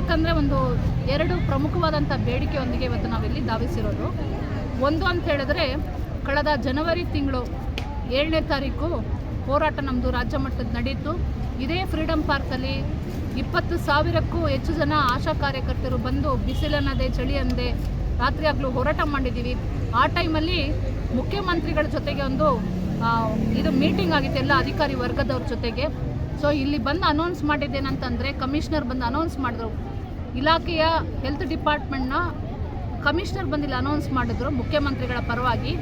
ಯಾಕಂದರೆ ಒಂದು ಎರಡು ಪ್ರಮುಖವಾದಂಥ ಬೇಡಿಕೆಯೊಂದಿಗೆ ಇವತ್ತು ನಾವಿಲ್ಲಿ ಧಾವಿಸಿರೋದು. ಒಂದು ಅಂತ ಹೇಳಿದ್ರೆ, ಕಳೆದ ಜನವರಿ ತಿಂಗಳು 7ನೇ ತಾರೀಕು ಹೋರಾಟ ನಮ್ಮದು ರಾಜ್ಯ ಮಟ್ಟದ ನಡೀತು. ಇದೇ ಫ್ರೀಡಮ್ ಪಾರ್ಕಲ್ಲಿ 20,000ಕ್ಕೂ ಹೆಚ್ಚು ಜನ ಆಶಾ ಕಾರ್ಯಕರ್ತರು ಬಂದು ಬಿಸಿಲನ್ನದೆ ಚಳಿ ಅನ್ನದೆ ರಾತ್ರಿ ಆಗಲೂ ಹೋರಾಟ ಮಾಡಿದ್ದೀವಿ. ಆ ಟೈಮಲ್ಲಿ ಮುಖ್ಯಮಂತ್ರಿಗಳ ಜೊತೆಗೆ ಒಂದು ಇದು ಮೀಟಿಂಗ್ ಆಗಿತ್ತು ಎಲ್ಲ ಅಧಿಕಾರಿ ವರ್ಗದವ್ರ ಜೊತೆಗೆ. ಸೊ ಇಲ್ಲಿ ಬಂದು ಅನೌನ್ಸ್ ಮಾಡಿದ್ದೇನಂತಂದರೆ, ಕಮಿಷನರ್ ಬಂದು ಅನೌನ್ಸ್ ಮಾಡಿದ್ರು, ಇಲಾಖೆಯ ಹೆಲ್ತ್ ಡಿಪಾರ್ಟ್ಮೆಂಟ್ನ ಕಮಿಷನರ್ ಬಂದಿಲ್ಲ ಅನೌನ್ಸ್ ಮಾಡಿದ್ರು ಮುಖ್ಯಮಂತ್ರಿಗಳ ಪರವಾಗಿ.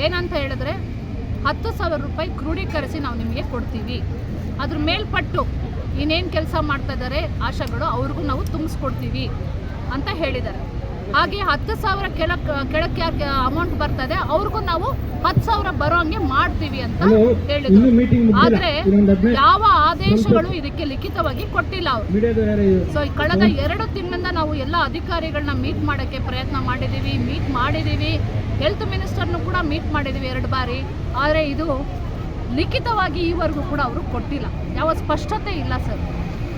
ಏನಂತ ಹೇಳಿದ್ರೆ 10,000 ರೂಪಾಯಿ ಕ್ರೋಢೀಕರಿಸಿ ನಾವು ನಿಮಗೆ ಕೊಡ್ತೀವಿ, ಅದ್ರ ಮೇಲ್ಪಟ್ಟು ಇನ್ನೇನು ಕೆಲಸ ಮಾಡ್ತಾ ಇದ್ದಾರೆ ಆಶಾಗಳು ಅವ್ರಿಗೂ ನಾವು ತುಂಬಿಸ್ಕೊಡ್ತೀವಿ ಅಂತ ಹೇಳಿದ್ದಾರೆ. ಹಾಗೆ 10,000 ಕೆಳಕ್ಕೆ ಯಾಕೆ ಅಮೌಂಟ್ ಬರ್ತಾ ಇದೆ ಅವ್ರಿಗೂ ನಾವು 10,000 ಬರೋ ಹಂಗೆ ಮಾಡ್ತೀವಿ ಅಂತ ಹೇಳಿದ್ರು. ಆದರೆ ಯಾವ ಆದೇಶಗಳು ಇದಕ್ಕೆ ಲಿಖಿತವಾಗಿ ಕೊಟ್ಟಿಲ್ಲ ಅವರು. ಸೊ ಕಳೆದ 2 ತಿಂಗಳಿಂದ ನಾವು ಎಲ್ಲ ಅಧಿಕಾರಿಗಳನ್ನ ಮೀಟ್ ಮಾಡೋಕ್ಕೆ ಪ್ರಯತ್ನ ಮಾಡಿದ್ದೀವಿ. ಹೆಲ್ತ್ ಮಿನಿಸ್ಟರ್ನು ಕೂಡ ಮೀಟ್ ಮಾಡಿದ್ದೀವಿ 2 ಬಾರಿ. ಆದರೆ ಇದು ಲಿಖಿತವಾಗಿ ಈವರೆಗೂ ಕೂಡ ಅವರು ಕೊಟ್ಟಿಲ್ಲ, ಯಾವ ಸ್ಪಷ್ಟತೆ ಇಲ್ಲ ಸರ್.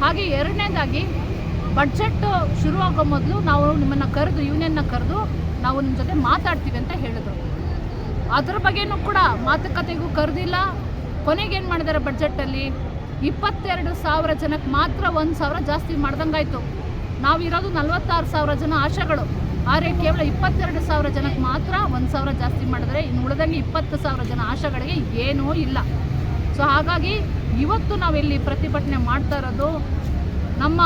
ಹಾಗೆ ಎರಡನೇದಾಗಿ ಬಡ್ಜೆಟ್ ಶುರುವಾಗೋ ಮೊದಲು ನಾವು ನಿಮ್ಮನ್ನು ಕರೆದು ಯೂನಿಯನ್ನ ಕರೆದು ನಾವು ನಿಮ್ಮ ಜೊತೆ ಮಾತಾಡ್ತೀವಿ ಅಂತ ಹೇಳಿದ್ರು. ಅದ್ರ ಬಗ್ಗೆನೂ ಕೂಡ ಮಾತುಕತೆಗೂ ಕರೆದಿಲ್ಲ. ಕೊನೆಗೆ ಏನು ಮಾಡಿದ್ದಾರೆ, ಬಡ್ಜೆಟಲ್ಲಿ 22,000 ಜನಕ್ಕೆ ಮಾತ್ರ 1,000 ಜಾಸ್ತಿ ಮಾಡ್ದಂಗಾಯಿತು. ನಾವಿರೋದು 46,000 ಜನ ಆಶಾಗಳು, ಆದರೆ ಕೇವಲ 22,000 ಜನಕ್ಕೆ ಮಾತ್ರ 1,000 ಜಾಸ್ತಿ ಮಾಡಿದರೆ ಇನ್ನು ಉಳಿದಂಗೆ 20,000 ಜನ ಆಶಾಗಳಿಗೆ ಏನೂ ಇಲ್ಲ. ಸೊ ಹಾಗಾಗಿ ಇವತ್ತು ನಾವಿಲ್ಲಿ ಪ್ರತಿಭಟನೆ ಮಾಡ್ತಾ ಇರೋದು ನಮ್ಮ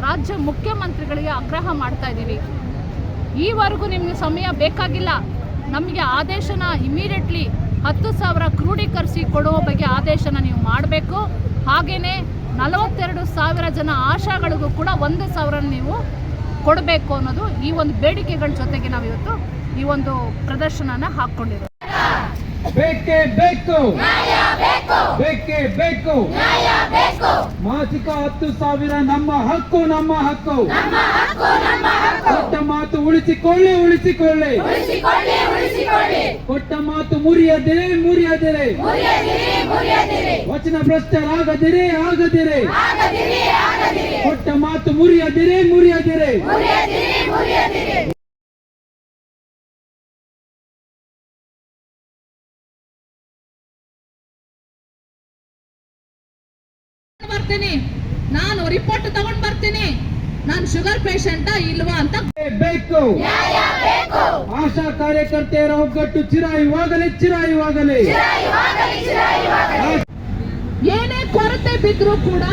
ರಾಜ್ಯ ಮುಖ್ಯಮಂತ್ರಿಗಳಿಗೆ ಆಗ್ರಹ ಮಾಡ್ತಾ ಇದ್ದೀವಿ. ಈವರೆಗೂ ನಿಮಗೆ ಸಮಯ ಬೇಕಾಗಿಲ್ಲ, ನಮಗೆ ಆದೇಶನ ಇಮಿಡಿಯೇಟ್ಲಿ 10,000 ಕ್ರೋಢೀಕರಿಸಿ ಕೊಡುವ ಬಗ್ಗೆ ಆದೇಶನ ನೀವು ಮಾಡಬೇಕು. ಹಾಗೆಯೇ 42,000 ಜನ ಆಶಾಗಳಿಗೂ ಕೂಡ 1,000 ನೀವು ಕೊಡಬೇಕು ಅನ್ನೋದು ಈ ಒಂದು ಬೇಡಿಕೆಗಳ ಜೊತೆಗೆ ನಾವಿವತ್ತು ಈ ಒಂದು ಪ್ರದರ್ಶನನ ಹಾಕ್ಕೊಂಡಿರೋದು. ಬೇಕೇ ಬೇಕು, ಬೇಕೇ ಬೇಕು, ಮಾಸಿಕ 10,000 ನಮ್ಮ ಹಕ್ಕು. ಕೊಟ್ಟ ಮಾತು ಉಳಿಸಿಕೊಳ್ಳಿ. ಕೊಟ್ಟ ಮಾತು ಮುರಿಯದಿರೆ. ವಚನ ಭ್ರಷ್ಟರಾಗದಿರೆ. ಕೊಟ್ಟ ಮಾತು ಮುರಿಯದಿರೆ. ನಾನು ರಿಪೋರ್ಟ್ ತಗೊಂಡ್ ಬರ್ತೀನಿ, ನಾನು ಶುಗರ್ ಪೇಷಂಟಾ ಇಲ್ವಾ ಅಂತ ಬೇಕು. ಆಶಾ ಕಾರ್ಯಕರ್ತೆಯರ ಒಗ್ಗಟ್ಟು ಚಿರಾಯುವಾಗಲೇ. ಏನೇ ಕೊರತೆ ಬಿದ್ರು ಕೂಡ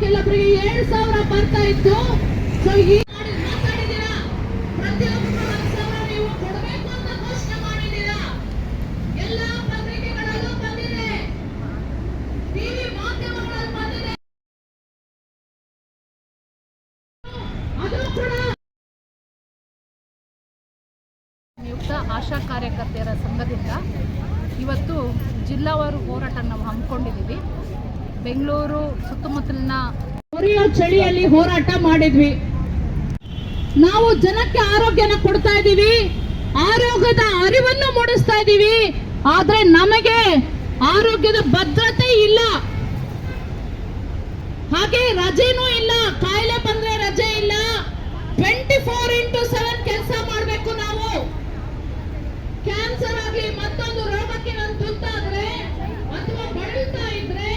ಕೆಲವರಿಗೆ 7,000 ಬರ್ತಾ ಇತ್ತು. ಸೊ ಈ ಮಾತಾಡಿದ್ದೀರಾ, ಪ್ರತಿಯೊಬ್ಬರು 1,000 ನೀವು ಕೊಡಬೇಕು ಅಂತ ಘೋಷಣೆ ಮಾಡಿದ್ದೀರಾ. ಎಲ್ಲ ಪತ್ರಿಕೆಗಳಲ್ಲೂ ಬಂದಿದೆ, ಟಿವಿ ಮಾಧ್ಯಮಗಳಲ್ಲಿ ಬಂದಿದೆ. ಅದು ಕೂಡ ನಿಯುಕ್ತ ಆಶಾ ಕಾರ್ಯಕರ್ತೆಯರ ಸಂಘದಿಂದ ಇವತ್ತು ಜಿಲ್ಲಾವಾರು ಹೋರಾಟ ನಾವು ಹಮ್ಮಿಕೊಂಡಿದ್ದೀವಿ. ಬೆಂಗಳೂರು ಸುತ್ತಮುತ್ತಲಿನ ಉರಿಯೋ ಚಳಿಯಲ್ಲಿ ಹೋರಾಟ ಮಾಡಿದ್ವಿ. ನಾವು ಜನಕ್ಕೆ ಆರೋಗ್ಯನ ಕೊಡ್ತಾ ಇದ್ದೀವಿ, ಆರೋಗ್ಯದ ಅರಿವನ್ನು ಮೂಡಿಸ್ತಾ ಇದ್ದೀವಿ. ಆದ್ರೆ ನಮಗೆ ಆರೋಗ್ಯದ ಭದ್ರತೆ ಇಲ್ಲ, ಹಾಗೆ ರಜೆನೂ ಇಲ್ಲ. ಕಾಯಿಲೆ ಬಂದ್ರೆ ರಜೆ ಇಲ್ಲ. 24x7 ಕೆಲಸ ಮಾಡಬೇಕು ನಾವು. ಕ್ಯಾನ್ಸರ್ ಆಗಲಿ ಮತ್ತೊಂದು ರೋಗಕ್ಕೆ ನಾನು ತುತ್ತಾದ್ರೆ ಅಥವಾ ಬಳಲ್ತಾ ಇದ್ರೆ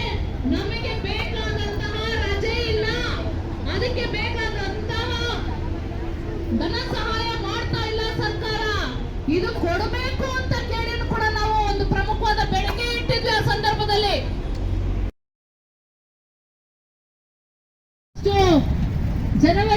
ನಮಗೆ ಬೇಕಾದಂತಹ ರಜೆ ಇಲ್ಲ. ಅದಕ್ಕೆ ಬೇಕಾದಂತಹ ಧನ ಸಹಾಯ ಮಾಡ್ತಾ ಇಲ್ಲ ಸರ್ಕಾರ. ಇದು ಕೊಡಬೇಕು ಅಂತ ಕೇಳಿದ್ರು ಕೂಡ ನಾವು ಒಂದು ಪ್ರಮುಖವಾದ ಬೇಡಿಕೆ ಇಟ್ಟಿದ್ವಿ. ಆ ಸಂದರ್ಭದಲ್ಲಿ ಜನವರಿ